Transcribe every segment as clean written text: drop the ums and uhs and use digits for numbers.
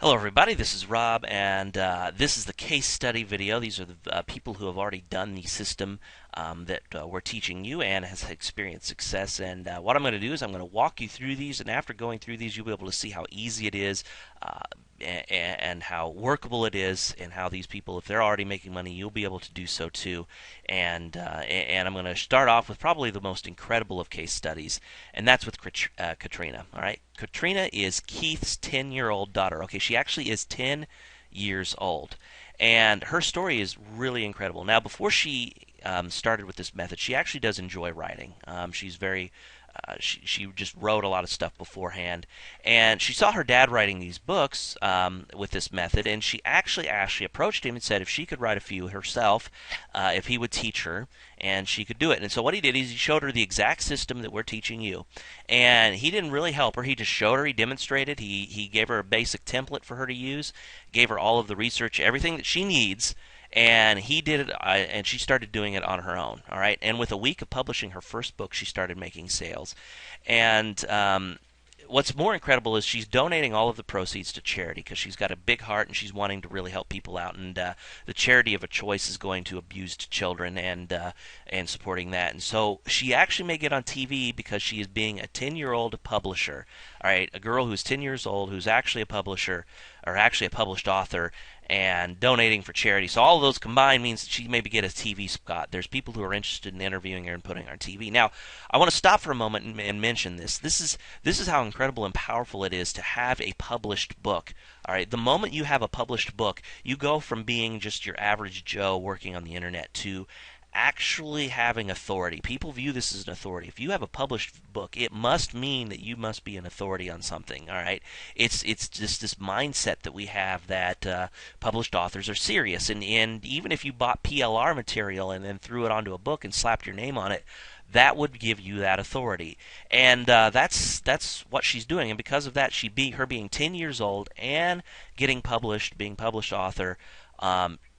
Hello, everybody. This is Rob, and this is the case study video. These are the people who have already done the system that we're teaching you and has experienced success. And what I'm going to do is I'm going to walk you through these, and after going through these, you'll be able to see how easy it is and how workable it is, and how these people, if they're already making money, you'll be able to do so too. And I'm going to start off with probably the most incredible of case studies, and that's with Katrina. All right, Katrina is Keith's 10-year-old daughter. Okay, she actually is 10 years old, and her story is really incredible. Now, before she started with this method, she actually does enjoy writing. She's very she just wrote a lot of stuff beforehand, and she saw her dad writing these books with this method, and she actually approached him and said if she could write a few herself, if he would teach her, and she could do it. And so what he did is he showed her the exact system that we're teaching you, and he didn't really help her. He just showed her. He demonstrated. He gave her a basic template for her to use, gave her all of the research, everything that she needs, and he did it, and she started doing it on her own. All right, and with a week of publishing her first book, she started making sales. And what's more incredible is she's donating all of the proceeds to charity because she's got a big heart and she's wanting to really help people out. And the charity of a choice is going to abused children and supporting that. And so she actually may get on TV because she is being a 10-year-old publisher. All right, a girl who's 10 years old who's actually a publisher, or actually a published author, and donating for charity. So all of those combined means that she maybe get a TV spot. There's people who are interested in interviewing her and putting her on TV. Now, I want to stop for a moment and mention this. This is how incredible and powerful it is to have a published book. All right, the moment you have a published book, you go from being just your average Joe working on the internet to actually having authority. People view this as an authority. If you have a published book, it must mean that you must be an authority on something. All right, it's just this mindset that we have that published authors are serious, and even if you bought PLR material and then threw it onto a book and slapped your name on it, that would give you that authority. And that's what she's doing. And because of that, her being 10 years old and getting published, being published author,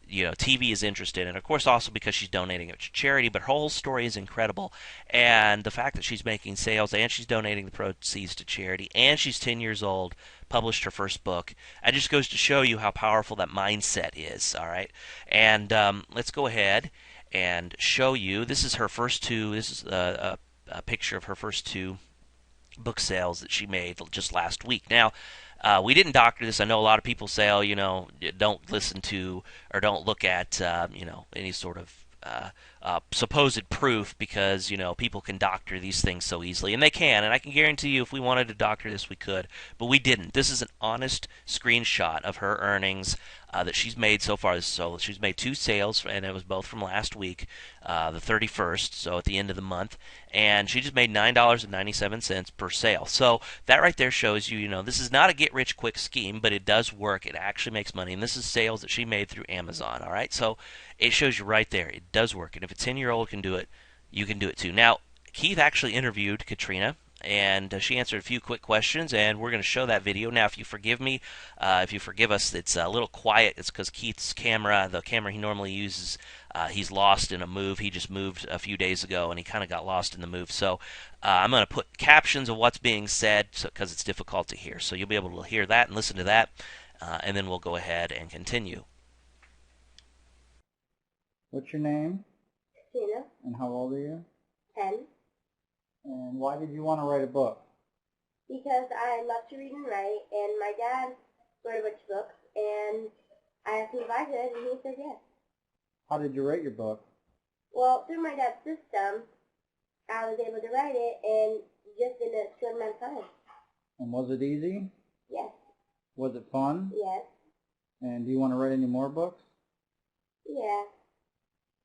TV is interested, and of course also because she's donating it to charity. But her whole story is incredible, and the fact that she's making sales and she's donating the proceeds to charity, and she's 10 years old, published her first book, it just goes to show you how powerful that mindset is. All right, and let's go ahead and show you. This is her first two. This is a picture of her first two book sales that she made just last week. Now, we didn't doctor this. I know a lot of people say, oh, don't listen to or don't look at, any sort of supposed proof because, people can doctor these things so easily. And they can. And I can guarantee you if we wanted to doctor this, we could. But we didn't. This is an honest screenshot of her earnings that she's made so far. So she's made two sales, and it was both from last week, the 31st, so at the end of the month. And she just made $9.97 per sale. So that right there shows you, this is not a get-rich-quick scheme, but it does work. It actually makes money. And this is sales that she made through Amazon. All right, so it shows you right there. It does work. And if a 10-year-old can do it, you can do it too. Now, Keith actually interviewed Katrina, and she answered a few quick questions, and we're going to show that video. Now, if you forgive me, if you forgive us, it's a little quiet. It's because Keith's camera, the camera he normally uses, he's lost in a move. He just moved a few days ago, and he kind of got lost in the move. So I'm going to put captions of what's being said because it's difficult to hear. So you'll be able to hear that and listen to that, and then we'll go ahead and continue. What's your name? Tina. And how old are you? 10. And why did you want to write a book? Because I love to read and write, and my dad wrote a bunch of books, and I asked him if I could, and he said yes. How did you write your book? Well, through my dad's system, I was able to write it in just in a short amount of time. And was it easy? Yes. Was it fun? Yes. And do you want to write any more books? Yeah.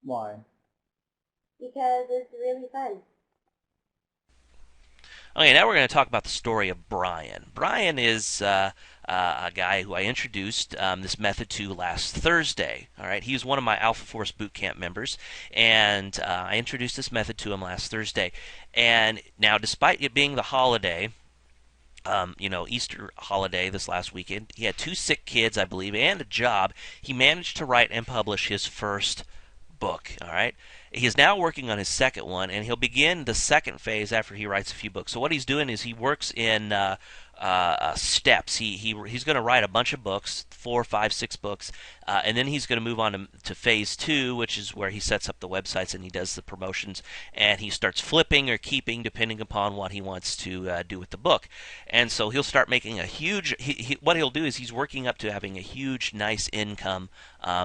Why? Because it's really fun. Okay, now we're going to talk about the story of Brian. Brian is a guy who I introduced this method to last Thursday. All right, he was one of my Alpha Force Bootcamp members, and I introduced this method to him last Thursday. And now, despite it being the holiday, Easter holiday this last weekend, he had two sick kids, I believe, and a job. He managed to write and publish his first book. All right. He is now working on his second one, and he'll begin the second phase after he writes a few books. So what he's doing is he works in steps. He's going to write a bunch of books, 4, 5, 6 books, and then he's going to move on to phase 2, which is where he sets up the websites and he does the promotions, and he starts flipping or keeping depending upon what he wants to do with the book. And so he'll start making a huge. What he'll do is he's working up to having a huge, nice income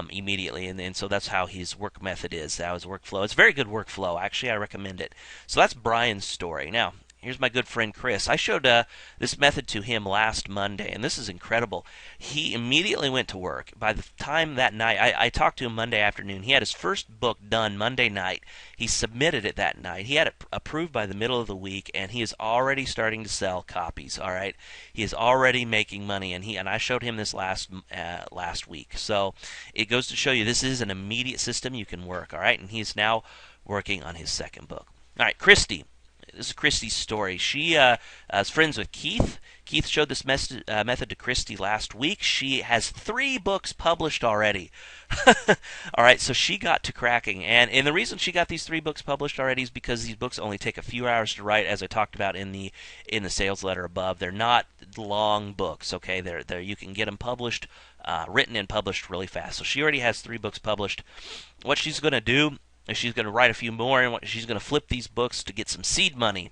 immediately, and so that's how his work method is. How his workflow. It's a very good workflow. Actually, I recommend it. So that's Brian's story. Now, here's my good friend Chris. I showed this method to him last Monday, and this is incredible. He immediately went to work. By the time that night, I talked to him Monday afternoon. He had his first book done Monday night. He submitted it that night. He had it approved by the middle of the week, and he is already starting to sell copies. All right, he is already making money, and I showed him this last week. So it goes to show you this is an immediate system you can work. All right, and he's now working on his second book. All right, Christy. This is Christy's story. She is friends with Keith. Keith showed this method to Christy last week. She has 3 books published already. All right, so she got to cracking. And the reason she got these 3 books published already is because these books only take a few hours to write, as I talked about in the sales letter above. They're not long books, okay? They're you can get them published, written and published really fast. So she already has 3 books published. What she's going to do, she's going to write a few more, and she's going to flip these books to get some seed money.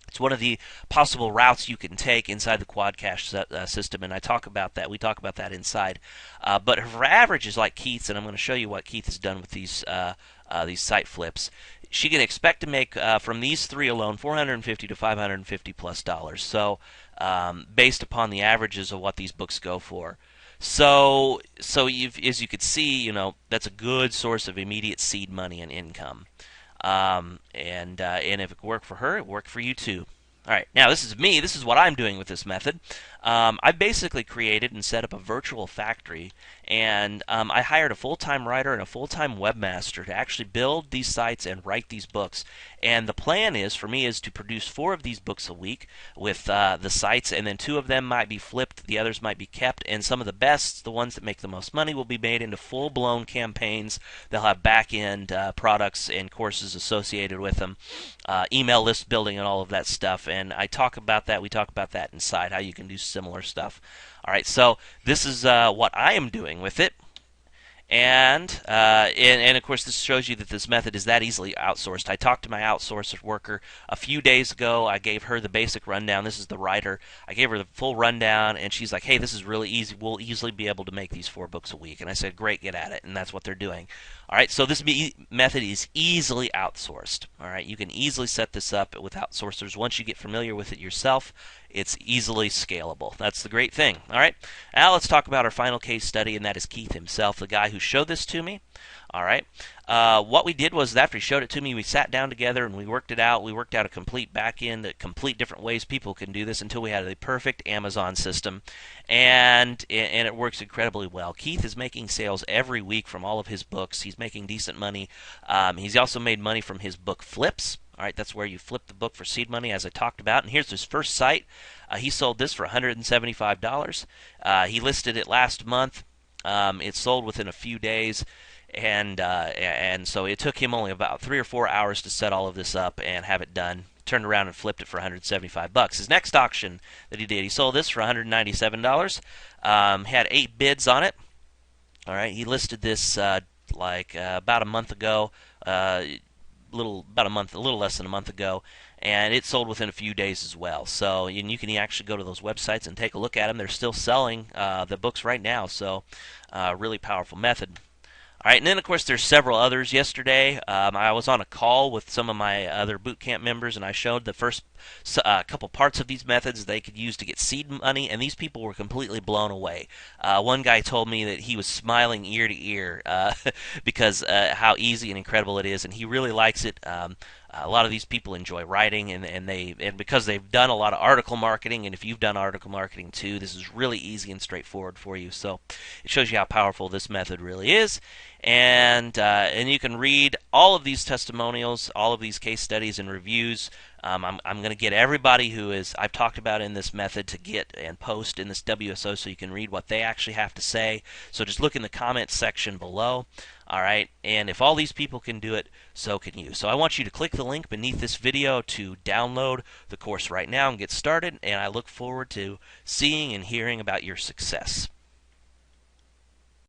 It's one of the possible routes you can take inside the Quad Cash system, and I talk about that. We talk about that inside. But her average is like Keith's, and I'm going to show you what Keith has done with these site flips. She can expect to make from these 3 alone $450 to $550 plus dollars. So based upon the averages of what these books go for. So as you could see, that's a good source of immediate seed money and income. And if it worked for her, it worked for you too. All right, now this is me. This is what I'm doing with this method. I basically created and set up a virtual factory, and I hired a full-time writer and a full-time webmaster to actually build these sites and write these books. And the plan is for me is to produce 4 of these books a week with the sites, and then 2 of them might be flipped, the others might be kept, and some of the best, the ones that make the most money, will be made into full-blown campaigns. They'll have back-end products and courses associated with them, email list building and all of that stuff. And I talk about that. We talk about that inside, how you can do similar stuff. All right, so this is what I am doing with it. And of course, this shows you that this method is that easily outsourced. I talked to my outsourced worker a few days ago. I gave her the basic rundown. This is the writer. I gave her the full rundown, and she's like, hey, this is really easy. We'll easily be able to make these 4 books a week. And I said, great, get at it. And that's what they're doing. All right, so this method is easily outsourced. All right, you can easily set this up with outsourcers. Once you get familiar with it yourself, it's easily scalable. That's the great thing. All right, now let's talk about our final case study, and that is Keith himself, the guy who showed this to me. All right, what we did was after he showed it to me, we sat down together and we worked it out. We worked out a complete back end, complete different ways people can do this until we had a perfect Amazon system, and it works incredibly well. Keith is making sales every week from all of his books. He's making decent money. He's also made money from his book flips. All right, that's where you flip the book for seed money, as I talked about. And here's his first site. He sold this for $175. He listed it last month. It sold within a few days, and so it took him only about 3 or 4 hours to set all of this up and have it done. Turned around and flipped it for $175. His next auction that he did, he sold this for $197. Had 8 bids on it. All right, he listed this about a month ago. A little less than a month ago, and it sold within a few days as well. So and you can actually go to those websites and take a look at them. They're still selling the books right now, so really powerful method. All right, and then of course there's several others. Yesterday, I was on a call with some of my other boot camp members, and I showed the first couple parts of these methods they could use to get seed money, and these people were completely blown away. One guy told me that he was smiling ear to ear because how easy and incredible it is, and he really likes it. A lot of these people enjoy writing, and because they've done a lot of article marketing, and if you've done article marketing too, this is really easy and straightforward for you. So it shows you how powerful this method really is. And you can read all of these testimonials, all of these case studies and reviews I'm going to get everybody who is I've talked about in this method to get and post in this WSO so you can read what they actually have to say. So just look in the comments section below. All right, and if all these people can do it, so can you. So I want you to click the link beneath this video to download the course right now and get started, and I look forward to seeing and hearing about your success.